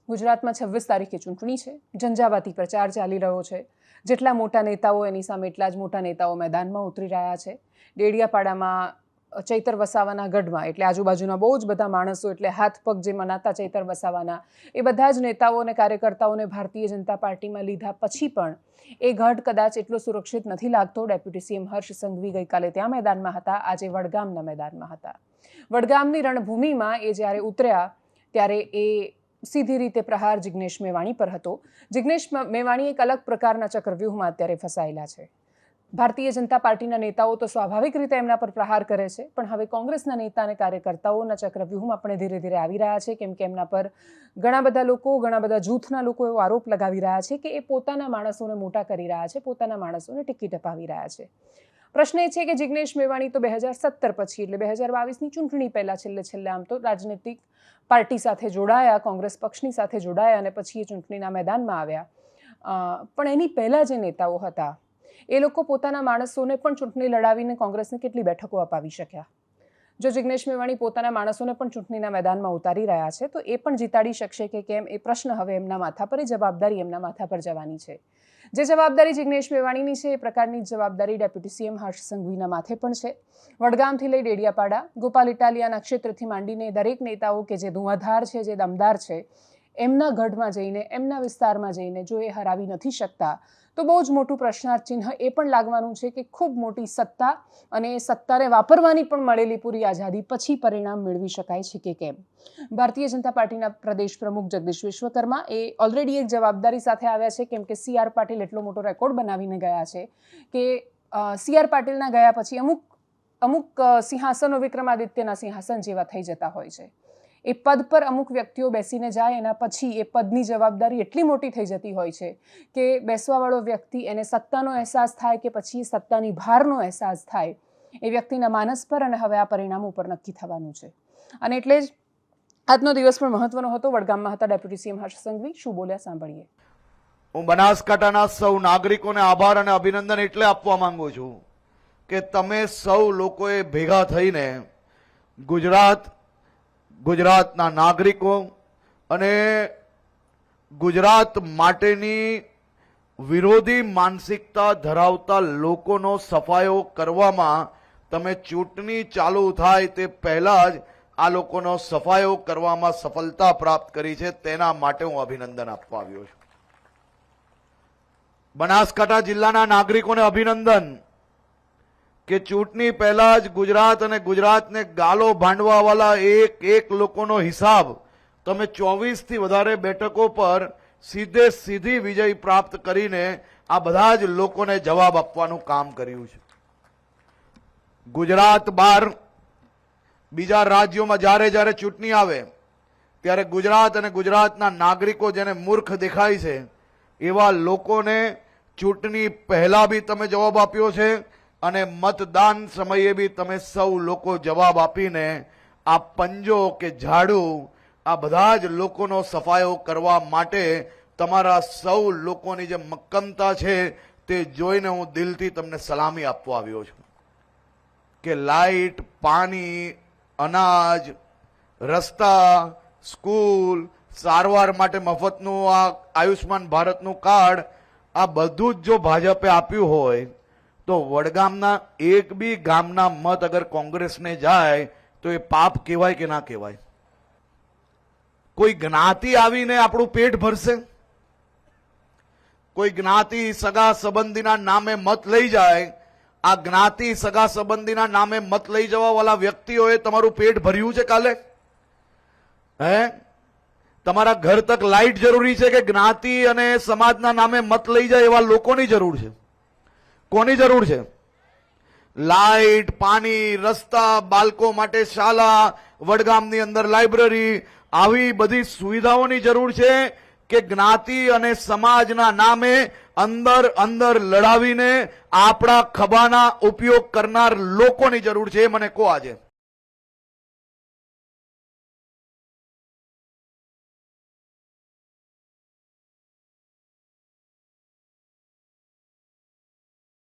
ગુજરાતમાં 26 તારીખે ચૂંટણી છે. ઝંઝાવાતી પ્રચાર ચાલી રહ્યો છે. જેટલા મોટા નેતાઓ એની સામે એટલા જ મોટા નેતાઓ મેદાનમાં ઉતરી રહ્યા છે. ડેડિયાપાડામાં ચૈતર વસાવાના ગઢમાં એટલે આજુબાજુના બહુ જ બધા માણસો એટલે હાથ પગ જે મનાતા ચૈતર વસાવાના એ બધા જ નેતાઓ અને કાર્યકર્તાઓને ભારતીય જનતા પાર્ટીમાં લીધા પછી પણ એ ગઢ કદાચ એટલો સુરક્ષિત નથી લાગતો. ડેપ્યુટી સીએમ હર્ષ સંઘવી ગઈકાલે ત્યાં મેદાનમાં હતા, આજે વડગામના મેદાનમાં હતા. વડગામની રણભૂમિમાં એ જ્યારે ઉતર્યા ત્યારે એ સીધી રીતે પ્રહાર જિગ્નેશ મેવાણી પર હતો. જિગ્નેશ મેવાણી એક અલગ પ્રકારના ચક્રવ્યૂહમાં અત્યારે ફસાયેલા છે. ભારતીય જનતા પાર્ટીના નેતાઓ તો સ્વાભાવિક રીતે એમના પર પ્રહાર કરે છે, પણ હવે કોંગ્રેસના નેતા અને કાર્યકર્તાઓના ચક્રવ્યૂહમાં પણ ધીરે ધીરે આવી રહ્યા છે, કેમ કે એમના પર ઘણા બધા જૂથના લોકો એવો આરોપ લગાવી રહ્યા છે કે એ પોતાના માણસોને મોટા કરી રહ્યા છે, પોતાના માણસોને ટિકિટ અપાવી રહ્યા છે. પ્રશ્ન એ છે કે જિગ્નેશ મેવાણી તો 2017 પછી એટલે 2022ની ચૂંટણી પહેલા છેલ્લે આમ તો રાજનૈતિક પાર્ટી સાથે જોડાયા, કોંગ્રેસ પક્ષની સાથે જોડાયા અને પછી એ ચૂંટણીના મેદાનમાં આવ્યા. પણ એની પહેલા જે નેતાઓ હતા એ લોકો પોતાના માણસોને પણ ચૂંટણી લડાવીને કોંગ્રેસને કેટલી બેઠકો અપાવી શક્યા? જો જિગ્નેશ મેવાણી પોતાના માણસોને પણ ચૂંટણીના મેદાનમાં ઉતારી રહ્યા છે તો એ પણ જીતાડી શકશે કે કેમ એ પ્રશ્ન હવે એમના માથા પર, એ જવાબદારી એમના માથા પર જવાની છે. જે જવાબદારી જિગ્નેશ મેવાણીની છે એ પ્રકારની જવાબદારી ડેપ્યુટી સીએમ હર્ષ સંઘવીના માથે પણ છે. વડગામથી લઈ ડેડિયાપાડા, ગોપાલ ઇટાલિયાના ક્ષેત્રથી માંડીને દરેક નેતાઓ કે જે ધુઆધાર છે, જે દમદાર છે, એમના ગઢમાં જઈને, એમના વિસ્તારમાં જઈને જો એ હરાવી નથી શકતા તો બહુ જ મોટું પ્રશ્નાર્થ ચિહ્ન એ પણ લાગવાનું છે કે ખૂબ મોટી સત્તા અને એ સત્તાને વાપરવાની પણ મળેલી પૂરી આઝાદી પછી પરિણામ મેળવી શકાય છે કે કેમ. ભારતીય જનતા પાર્ટીના પ્રદેશ પ્રમુખ જગદીશ વિશ્વકર્મા એ ઓલરેડી એક જવાબદારી સાથે આવ્યા છે, કેમ કે CR પાટીલ એટલો મોટો રેકોર્ડ બનાવીને ગયા છે કે CR પાટીલના ગયા પછી અમુક સિંહાસનો વિક્રમાદિત્યના સિંહાસન જેવા થઈ જતા હોય છે. એ પદ પર અમુક વ્યક્તિઓ બેસીને જાય એના પછી એ પદની જવાબદારી એટલી મોટી થઈ જતી હોય છે કે બેસવાવાળો વ્યક્તિ એને સત્તાનો અહેસાસ થાય કે પછી સત્તાની ભારનો અહેસાસ થાય એ વ્યક્તિના માનસ પર અને હવે આ પરિણામ ઉપર નક્કી થવાનું છે. અને એટલે જ આજનો દિવસ પણ મહત્વનો હતો. વડગામમાં હતા ડેપ્યુટી સીએમ હર્ષ સંઘવી. શું બોલ્યા સાંભળીએ. હું બનાસકાંઠાના સૌ નાગરિકોને આભાર અને અભિનંદન એટલે આપવા માંગુ છું કે તમે સૌ લોકોએ ભેગા થઈને ગુજરાતના નાગરિકો અને ગુજરાત માટેની વિરોધી માનસિકતા ધરાવતા લોકોનો સફાયો કરવામાં તમે ચૂંટણી ચાલુ થાય તે પહેલા જ આ લોકોનો સફાયો કરવામાં સફળતા પ્રાપ્ત કરી છે. તેના માટે હું અભિનંદન આપવા આવ્યો છું. બનાસકાંઠા જિલ્લાના નાગરિકોને અભિનંદન કે ચૂંટણી પહેલા જ ગુજરાત અને ગુજરાતને ગાલો ભાંડવા વાળા એક લોકોનો હિસાબ તમે 24 થી વધારે બેઠકો પર સીધી વિજય પ્રાપ્ત કરીને આ બધા જ લોકોને જવાબ આપવાનું કામ કર્યું છે. ગુજરાત બહાર બીજા રાજ્યોમાં જ્યારે ચૂંટણી આવે ત્યારે ગુજરાત અને ગુજરાતના નાગરિકો જેને મૂર્ખ દેખાય છે એવા લોકોને ચૂંટણી પહેલા બી તમે જવાબ આપ્યો છે અને મતદાન સમયે બી તમે સૌ લોકો જવાબ આપીને આ પંજો કે ઝાડુ આ બધા જ લોકોનો સફાયો કરવા માટે તમારા સૌ લોકોની જે મક્કમતા છે તે જોઈને હું દિલથી તમને સલામી આપવા આવ્યો છું કે લાઇટ, પાણી, અનાજ, રસ્તા, સ્કૂલ, સારવાર માટે મફતનું આ આયુષ્માન ભારતનું કાર્ડ આ બધું જ જો ભાજપે આપ્યું હોય તો વડગામના એક બી ગામના મત અગર કોંગ્રેસને જાય તો એ પાપ કહેવાય કે ના કહેવાય? કોઈ જ્ઞાતિ આવીને આપણું પેટ ભરશે? કોઈ જ્ઞાતિ સગા સંબંધીના નામે મત લઈ જાય? આ જ્ઞાતિ સગા સંબંધીના નામે મત લઈ જવા વાળા વ્યક્તિઓએ તમારું પેટ ભર્યું છે કાલે? તમારા ઘર તક લાઇટ જરૂરી છે કે જ્ઞાતિ અને સમાજના નામે મત લઈ જાય એવા લોકોની જરૂર છે? કોની જરૂર છે? લાઇટ, પાણી, રસ્તા, બાળકો માટે શાળા, વડગામની અંદર લાઇબ્રેરી, આવી બધી સુવિધાઓની જરૂર છે કે જ્ઞાતિ અને સમાજના નામે અંદર લડાવીને આપણા ખભાના ઉપયોગ કરનાર લોકોની જરૂર છે? મને કહો આજે.